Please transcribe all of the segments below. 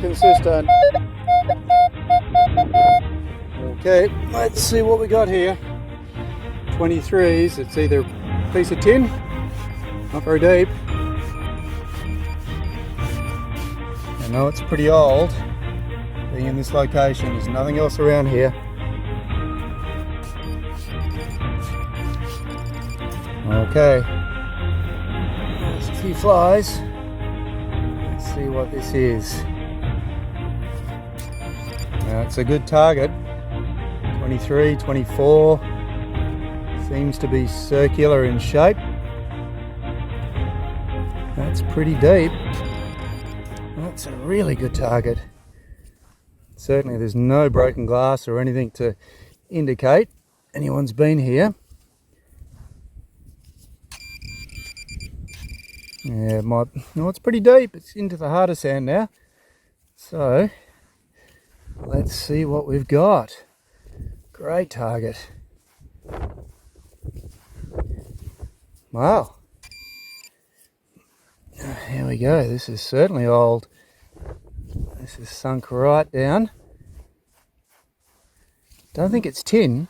consistent. Okay, let's see what we got here. 23s, it's either a piece of tin, not very deep. I know it's pretty old, being in this location, there's nothing else around here. Okay, there's a few flies. Let's see what this is. Now it's a good target. 23, 24. Seems to be circular in shape. That's pretty deep. That's a really good target. Certainly there's no broken glass or anything to indicate anyone's been here. Yeah, no, it's pretty deep. It's into the harder sand now. So, let's see what we've got. Great target. Wow. Here we go. This is certainly old. This is sunk right down. Don't think it's tin.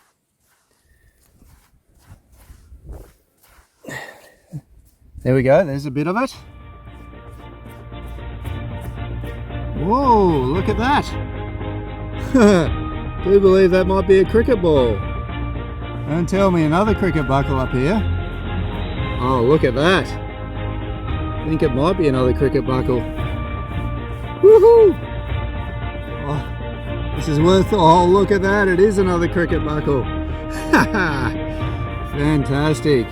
There we go, there's a bit of it. Whoa, look at that. Do believe that might be a cricket ball. Don't tell me another cricket buckle up here. Oh, look at that. I think it might be another cricket buckle. Woohoo! Oh, this is worth, oh, look at that, it is another cricket buckle. Fantastic.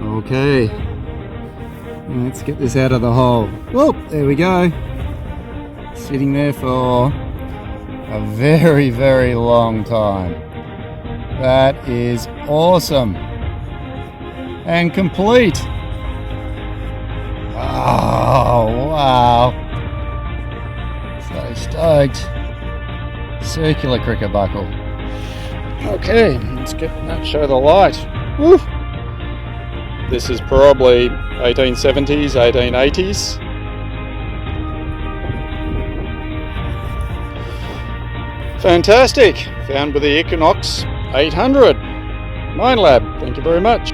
Okay, let's get this out of the hole. Oh, there we go. Sitting there for a very, very long time. That is awesome. And complete. Oh, wow. So stoked. Circular cricket buckle. Okay, let's get that, show the light. Woo. This is probably 1870s, 1880s. Fantastic! Found with the Equinox 800. Minelab, thank you very much.